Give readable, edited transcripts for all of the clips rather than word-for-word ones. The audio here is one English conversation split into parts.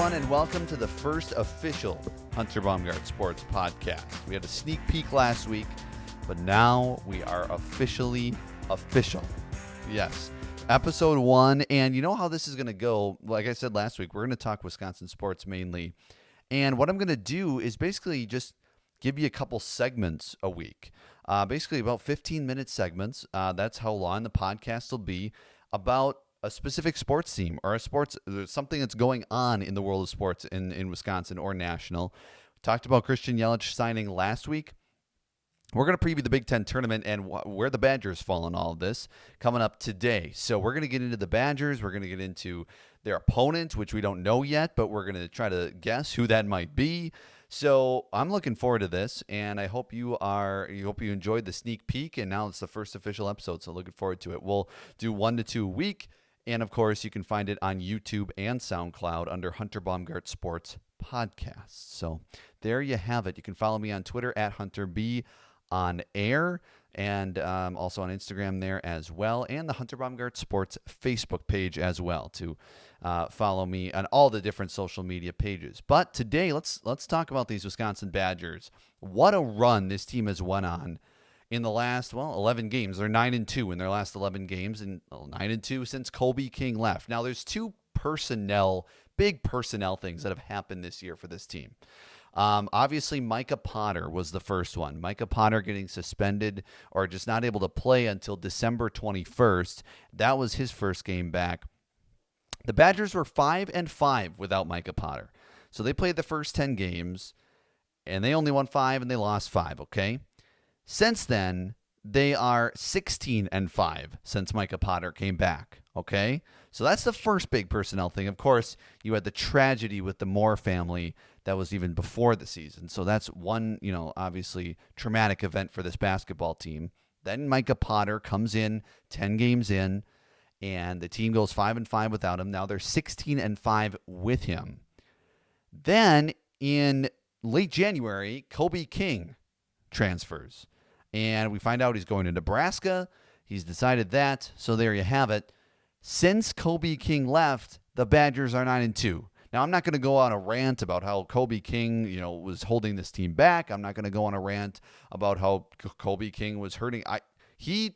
everyone, and welcome to the first official Hunter Baumgardt Sports Podcast. We had a sneak peek last week, but now we are officially official. Yes, episode 1, and you know how this is going to go. Like I said last week, we're going to talk Wisconsin sports mainly, and what I'm going to do is basically just give you a couple segments a week, basically about 15-minute segments. That's how long the podcast will be about a specific sports team or something that's going on in the world of sports in Wisconsin or national. We talked about Christian Yelich signing last week. We're going to preview the Big Ten tournament and where the Badgers fall in all of this coming up today. So we're going to get into the Badgers. We're going to get into their opponent, which we don't know yet, but we're going to try to guess who that might be. So I'm looking forward to this, and I hope you enjoyed the sneak peek, and now it's the first official episode, so looking forward to it. We'll do 1 to 2 a week. And, of course, you can find it on YouTube and SoundCloud under Hunter Baumgardt Sports Podcasts. So there you have it. You can follow me on Twitter at HunterB on air and also on Instagram there as well, and the Hunter Baumgardt Sports Facebook page as well to follow me on all the different social media pages. But today, let's talk about these Wisconsin Badgers. What a run this team has went on in the last, 11 games. They're 9-2 in their last 11 games, and 9-2 since Kobe King left. Now, there's two big personnel things that have happened this year for this team. Obviously, Micah Potter was the first one. Micah Potter getting suspended or just not able to play until December 21st. That was his first game back. The Badgers were 5-5 without Micah Potter. So they played the first 10 games, and they only won 5 and they lost 5, okay? Since then, they are 16-5 since Micah Potter came back, okay? So that's the first big personnel thing. Of course, you had the tragedy with the Moore family that was even before the season. So that's one, obviously traumatic event for this basketball team. Then Micah Potter comes in 10 games in, and the team goes 5-5 without him. Now they're 16-5 with him. Then in late January, Kobe King transfers. And we find out he's going to Nebraska. He's decided that. So there you have it. Since Kobe King left, the Badgers are 9-2. Now, I'm not going to go on a rant about how Kobe King, was holding this team back. I'm not going to go on a rant about how Kobe King was hurting. He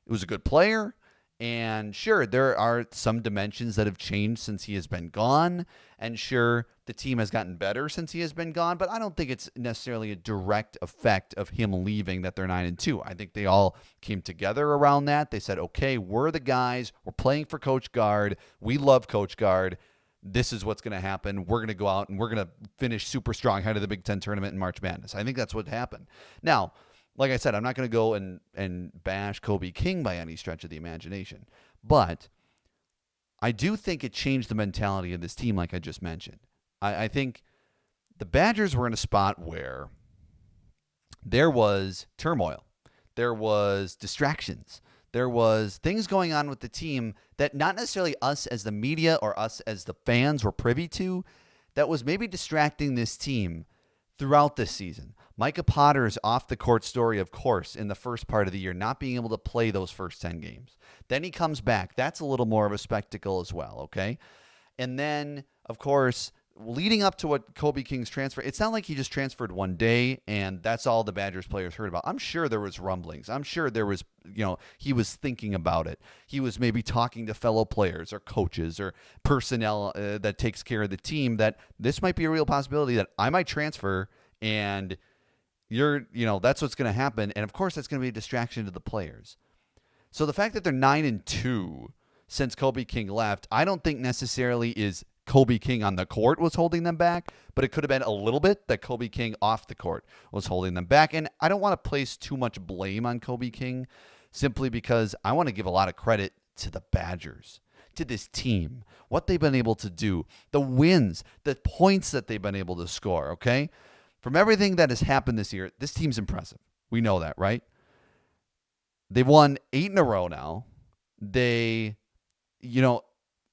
was a good player. And sure, there are some dimensions that have changed since he has been gone. And sure, the team has gotten better since he has been gone. But I don't think it's necessarily a direct effect of him leaving that they're 9-2. I think they all came together around that. They said, okay, we're the guys. We're playing for Coach Gard. We love Coach Gard. This is what's going to happen. We're going to go out and we're going to finish super strong ahead of the Big Ten tournament in March Madness. I think that's what happened. Now, like I said, I'm not going to go and bash Kobe King by any stretch of the imagination. But I do think it changed the mentality of this team, like I just mentioned. I think the Badgers were in a spot where there was turmoil. There was distractions. There was things going on with the team that not necessarily us as the media or us as the fans were privy to, that was maybe distracting this team throughout this season. Micah Potter's off-the-court story, of course, in the first part of the year, not being able to play those first 10 games. Then he comes back. That's a little more of a spectacle as well, okay? And then, of course, leading up to what Kobe King's transfer, it's not like he just transferred one day and that's all the Badgers players heard about. I'm sure there was rumblings. I'm sure there was, he was thinking about it. He was maybe talking to fellow players or coaches or personnel that takes care of the team that this might be a real possibility that I might transfer and that's what's going to happen. And of course, that's going to be a distraction to the players. So the fact that they're 9-2 since Kobe King left, I don't think necessarily is Kobe King on the court was holding them back, but it could have been a little bit that Kobe King off the court was holding them back. And I don't want to place too much blame on Kobe King simply because I want to give a lot of credit to the Badgers, to this team, what they've been able to do, the wins, the points that they've been able to score, okay? From everything that has happened this year, this team's impressive. We know that, right? They've won 8 in a row now.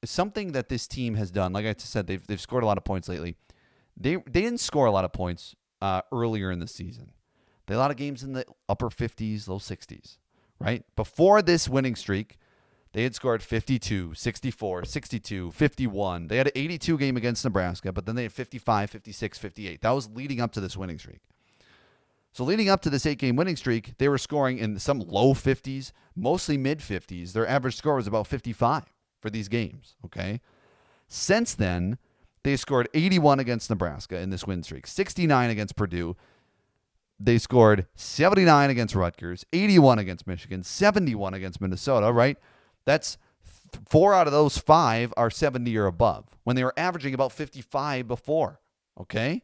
Something that this team has done, like I said, they've scored a lot of points lately. They didn't score a lot of points earlier in the season. They had a lot of games in the upper 50s, low 60s, right? Before this winning streak, They had scored 52, 64, 62, 51. They had an 82 game against Nebraska, but then they had 55, 56, 58. That was leading up to this winning streak. So leading up to this 8-game winning streak, they were scoring in some low 50s, mostly mid 50s. Their average score was about 55 for these games, okay? Since then, they scored 81 against Nebraska in this win streak, 69 against Purdue. They scored 79 against Rutgers, 81 against Michigan, 71 against Minnesota, right? That's 4 out of those 5 are 70 or above when they were averaging about 55 before, okay?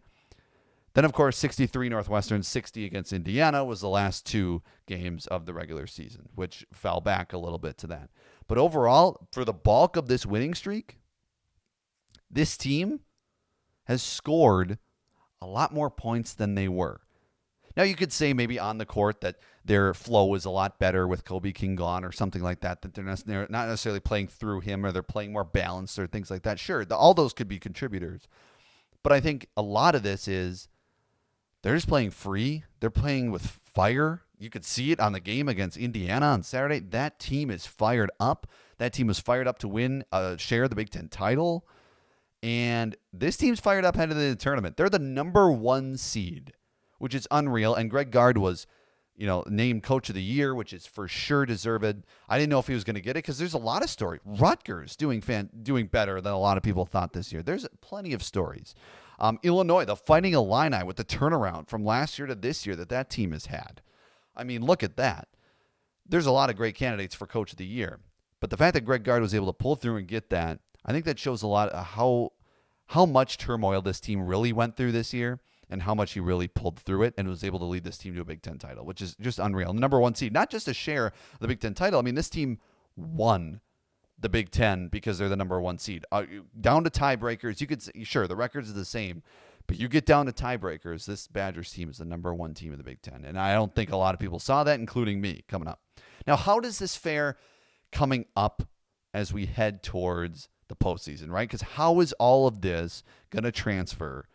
Then, of course, 63 Northwestern, 60 against Indiana was the last 2 games of the regular season, which fell back a little bit to that. But overall, for the bulk of this winning streak, this team has scored a lot more points than they were. Now, you could say maybe on the court that their flow is a lot better with Kobe King gone or something like that they're not necessarily playing through him or they're playing more balanced or things like that. Sure, all those could be contributors. But I think a lot of this is they're just playing free. They're playing with fire. You could see it on the game against Indiana on Saturday. That team is fired up. That team was fired up to win a share of the Big Ten title. And this team's fired up headed into the tournament. They're the number 1 seed, which is unreal. And Greg Gard was, named Coach of the Year, which is for sure deserved. I didn't know if he was going to get it because there's a lot of stories. Rutgers doing better than a lot of people thought this year. There's plenty of stories. Illinois, the Fighting Illini with the turnaround from last year to this year that team has had. I mean, look at that. There's a lot of great candidates for Coach of the Year. But the fact that Greg Gard was able to pull through and get that, I think that shows a lot of how much turmoil this team really went through this year and how much he really pulled through it and was able to lead this team to a Big Ten title, which is just unreal. Number 1 seed, not just a share of the Big Ten title. I mean, this team won the Big Ten because they're the number 1 seed. Down to tiebreakers, you could say, sure, the records are the same, but you get down to tiebreakers, this Badgers team is the number 1 team in the Big Ten. And I don't think a lot of people saw that, including me, coming up. Now, how does this fare coming up as we head towards the postseason, right? Because how is all of this going to transfer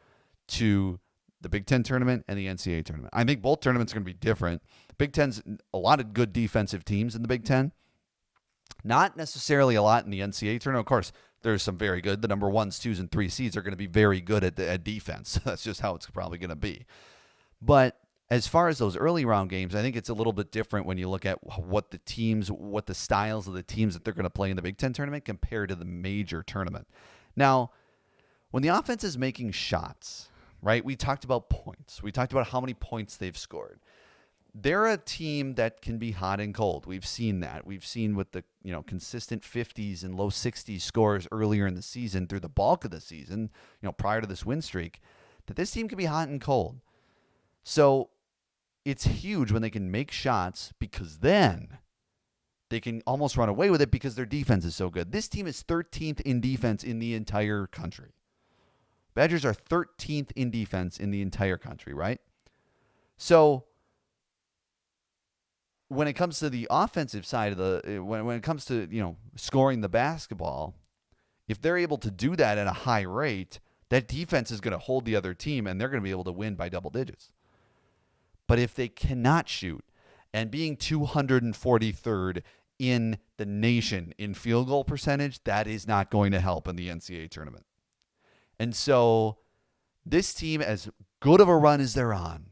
to the Big Ten tournament and the NCAA tournament? I think both tournaments are going to be different. Big Ten's a lot of good defensive teams in the Big Ten. Not necessarily a lot in the NCAA tournament. Of course, there's some very good. The number 1s, 2s, and 3 seeds are going to be very good at defense. That's just how it's probably going to be. But as far as those early round games, I think it's a little bit different when you look at what the styles of the teams that they're going to play in the Big Ten tournament compared to the major tournament. Now, when the offense is making shots, right, we talked about points. We talked about how many points they've scored. They're a team that can be hot and cold. We've seen that. We've seen with the consistent 50s and low 60s scores earlier in the season through the bulk of the season, prior to this win streak, that this team can be hot and cold. So it's huge when they can make shots because then they can almost run away with it because their defense is so good. This team is 13th in defense in the entire country. Badgers are 13th in defense in the entire country, right? So when it comes to the offensive side of when it comes to, scoring the basketball, if they're able to do that at a high rate, that defense is going to hold the other team and they're going to be able to win by double digits. But if they cannot shoot, and being 243rd in the nation in field goal percentage, that is not going to help in the NCAA tournament. And so this team, as good of a run as they're on,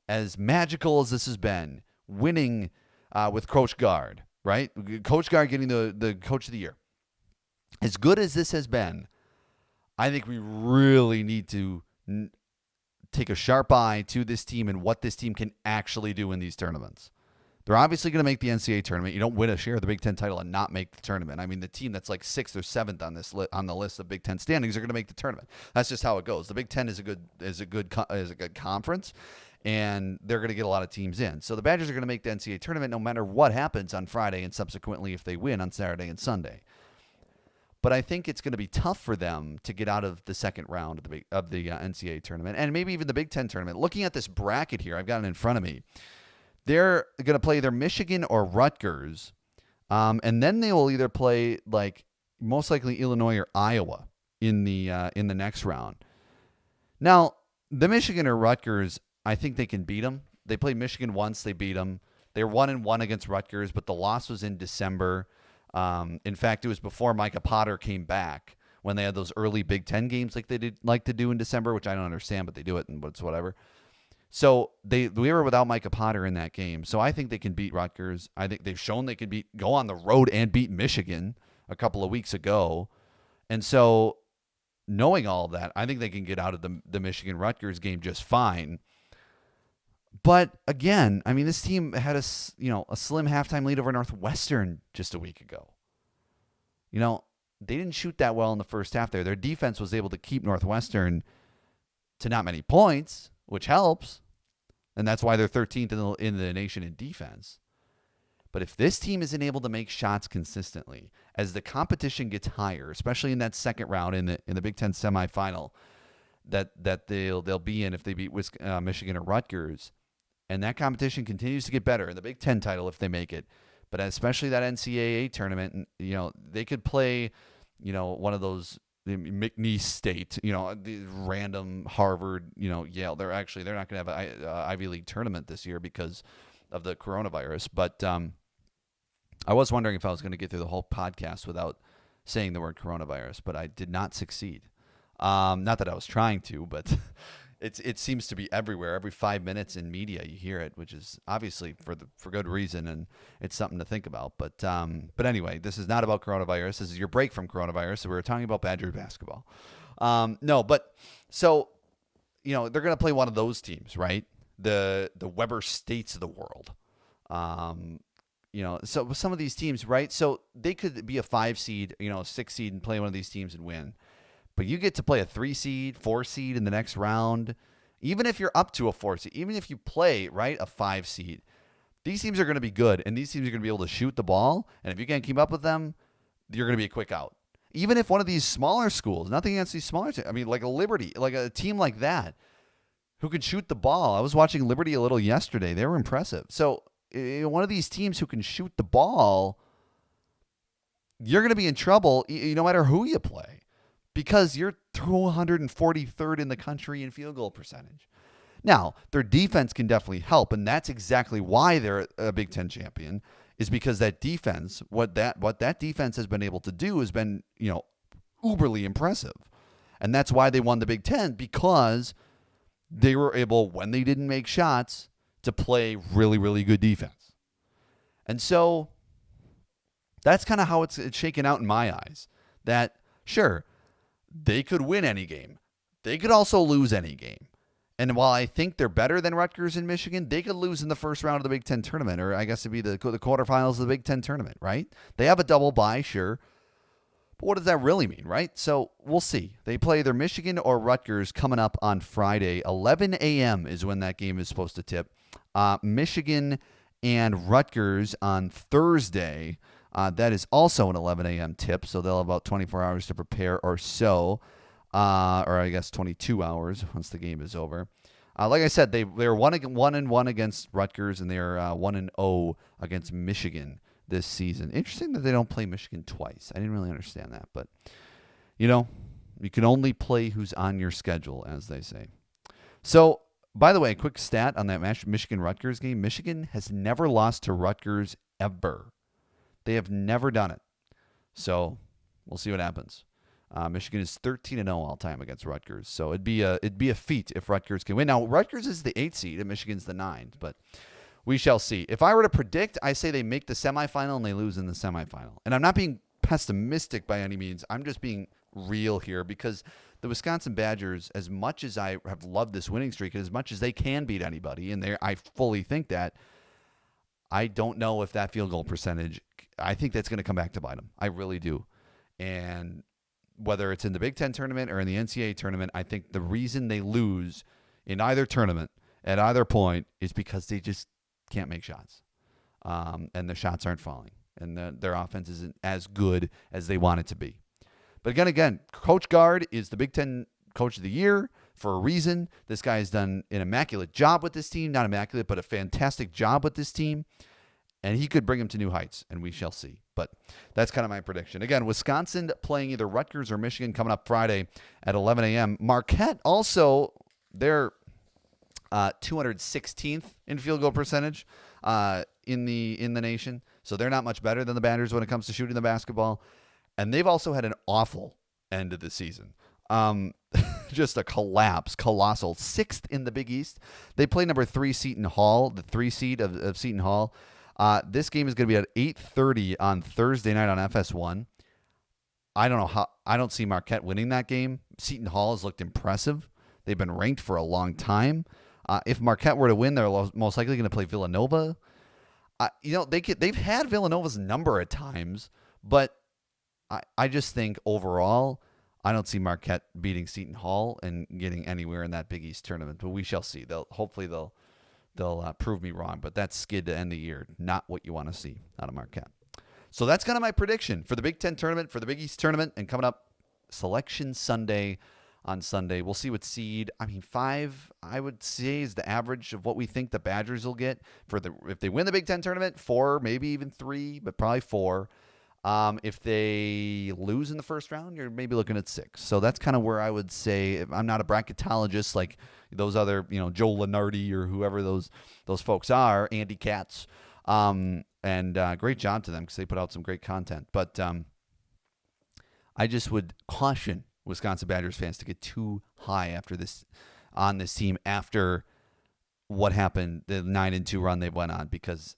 as magical as this has been, winning with Coach Gard, right? Coach Gard getting the Coach of the Year. As good as this has been, I think we really need to take a sharp eye to this team and what this team can actually do in these tournaments. They're obviously going to make the NCAA tournament. You don't win a share of the Big Ten title and not make the tournament. I mean, the team that's like 6th or 7th on the list of Big Ten standings are going to make the tournament. That's just how it goes. The Big Ten is a good conference, and they're going to get a lot of teams in. So the Badgers are going to make the NCAA tournament no matter what happens on Friday and subsequently if they win on Saturday and Sunday. But I think it's going to be tough for them to get out of the second round of the NCAA tournament and maybe even the Big Ten tournament. Looking at this bracket here, I've got it in front of me. They're going to play either Michigan or Rutgers, and then they will either play most likely Illinois or Iowa in the next round. Now, the Michigan or Rutgers, I think they can beat them. They played Michigan once, they beat them. They were 1-1 against Rutgers, but the loss was in December. In fact, it was before Micah Potter came back when they had those early Big Ten games like they did like to do in December, which I don't understand, but they do it and it's whatever. So we were without Micah Potter in that game. So I think they can beat Rutgers. I think they've shown they can go on the road and beat Michigan a couple of weeks ago. And so knowing all of that, I think they can get out of the Michigan-Rutgers game just fine. But again, I mean, this team had a slim halftime lead over Northwestern just a week ago. They didn't shoot that well in the first half there. Their defense was able to keep Northwestern to not many points, which helps. And that's why they're 13th in the nation in defense. But if this team isn't able to make shots consistently, as the competition gets higher, especially in that second round in the Big Ten semifinal, that they'll be in if they beat Michigan or Rutgers, and that competition continues to get better in the Big Ten title if they make it, but especially that NCAA tournament, they could play, one of those McNeese State, the random Harvard, Yale. They're not going to have an Ivy League tournament this year because of the coronavirus, but I was wondering if I was going to get through the whole podcast without saying the word coronavirus, but I did not succeed. Not that I was trying to, but it seems to be everywhere. Every 5 minutes in media, you hear it, which is obviously for good reason, and it's something to think about. But anyway, this is not about coronavirus. This is your break from coronavirus. So we were talking about Badger basketball. So they're going to play one of those teams, right? The Weber States of the world. So some of these teams, right? So they could be a 5 seed, a 6 seed and play one of these teams and win. But you get to play a 3 seed, 4 seed in the next round. Even if you're up to a 4 seed, even if you play, right, a 5 seed, these teams are going to be good, and these teams are going to be able to shoot the ball. And if you can't keep up with them, you're going to be a quick out. Even if one of these smaller schools, nothing against these smaller teams, I mean, like a Liberty, like a team like that, who can shoot the ball. I was watching Liberty a little yesterday. They were impressive. So one of these teams who can shoot the ball, you're going to be in trouble no matter who you play because you're 243rd in the country in field goal percentage. Now, their defense can definitely help, and that's exactly why they're a Big Ten champion, is because that defense, what that defense has been able to do has been, uberly impressive. And that's why they won the Big Ten, because they were able, when they didn't make shots, to play really, really good defense. And so that's kind of how it's shaken out in my eyes. That, sure, they could win any game. They could also lose any game. And while I think they're better than Rutgers and Michigan, they could lose in the first round of the Big Ten tournament, or I guess it'd be the quarterfinals of the Big Ten tournament, right? They have a double bye, sure. But what does that really mean, right? So we'll see. They play either Michigan or Rutgers coming up on Friday. 11 a.m. is when that game is supposed to tip. Michigan and Rutgers on Thursday. That is also an 11 a.m. tip, so they'll have about 24 hours to prepare or so. Or I guess 22 hours once the game is over. Like I said, they're 1-1 against Rutgers, and they're 1-0 against Michigan this season. Interesting that they don't play Michigan twice. I didn't really understand that, but you can only play who's on your schedule, as they say. So, by the way, a quick stat on that Michigan-Rutgers game: Michigan has never lost to Rutgers ever. They have never done it. So we'll see what happens. Michigan is 13-0 all time against Rutgers, so it'd be a feat if Rutgers can win. Now Rutgers is the 8th seed and Michigan's the 9th, but we shall see. If I were to predict, I say they make the semifinal and they lose in the semifinal. And I'm not being pessimistic by any means. I'm just being real here, because the Wisconsin Badgers, as much as I have loved this winning streak, and as much as they can beat anybody, and I fully think that, I don't know if that field goal percentage, I think that's going to come back to bite them. I really do. And whether it's in the Big Ten tournament or in the NCAA tournament, I think the reason they lose in either tournament at either point is because they just can't make shots. And the shots aren't falling. And their offense isn't as good as they want it to be. But again, Coach Gard is the Big Ten Coach of the Year for a reason. This guy has done an immaculate job with this team. Not immaculate, but a fantastic job with this team. And he could bring them to new heights, and we shall see. But that's kind of my prediction. Again, Wisconsin playing either Rutgers or Michigan coming up Friday at 11 a.m. Marquette also, they're 216th in field goal percentage in the nation. So they're not much better than the Badgers when it comes to shooting the basketball. And they've also had an awful end of the season. Just a colossal. 6th in the Big East. They play number 3 Seton Hall, the 3 seed of Seton Hall. This game is going to be at 8:30 on Thursday night on FS1. I don't see Marquette winning that game. Seton Hall has looked impressive. They've been ranked for a long time. If Marquette were to win, they're most likely going to play Villanova. They've had Villanova's number at times, but I just think overall, I don't see Marquette beating Seton Hall and getting anywhere in that Big East tournament. But we shall see. Hopefully they'll prove me wrong. But that skid to end the year, not what you want to see out of Marquette. So that's kind of my prediction for the Big Ten tournament, for the Big East tournament, and coming up Selection Sunday on Sunday. We'll see what seed. 5, I would say, is the average of what we think the Badgers will get if they win the Big Ten tournament. 4, maybe even 3, but probably 4. If they lose in the first round, you're maybe looking at 6. So that's kind of where I would say. I'm not a bracketologist like those other, Joe Lenardi or whoever those folks are, Andy Katz. And great job to them because they put out some great content. But I just would caution Wisconsin Badgers fans to get too high on this team after what happened, the 9-2 run they went on, because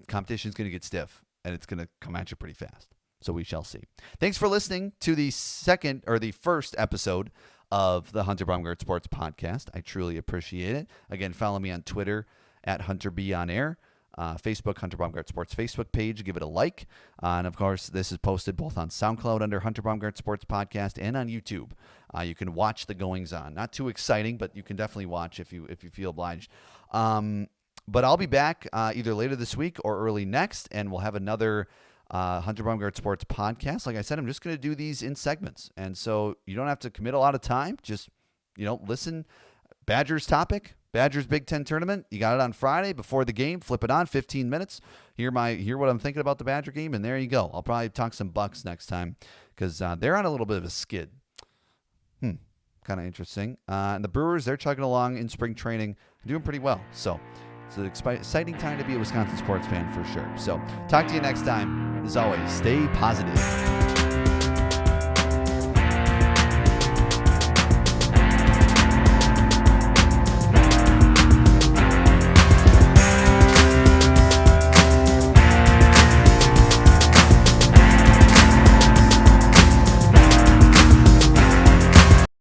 competition is going to get stiff and it's going to come at you pretty fast. So we shall see. Thanks for listening to the first episode of the Hunter Baumgardt Sports Podcast. I truly appreciate it. Again, follow me on Twitter at HunterBOnAir. Facebook, Hunter Baumgardt Sports Facebook page. Give it a like. And, of course, this is posted both on SoundCloud under Hunter Baumgardt Sports Podcast and on YouTube. You can watch the goings-on. Not too exciting, but you can definitely watch if you feel obliged. But I'll be back either later this week or early next, and we'll have another Hunter Baumgardt Sports Podcast. Like I said, I'm just going to do these in segments. And so you don't have to commit a lot of time. Just, listen. Badgers topic. Badgers Big Ten tournament. You got it on Friday before the game. Flip it on, 15 minutes. Hear what I'm thinking about the Badger game, and there you go. I'll probably talk some Bucks next time because they're on a little bit of a skid. Kind of interesting. And the Brewers, they're chugging along in spring training, doing pretty well. So it's an exciting time to be a Wisconsin sports fan for sure. So talk to you next time. As always, stay positive.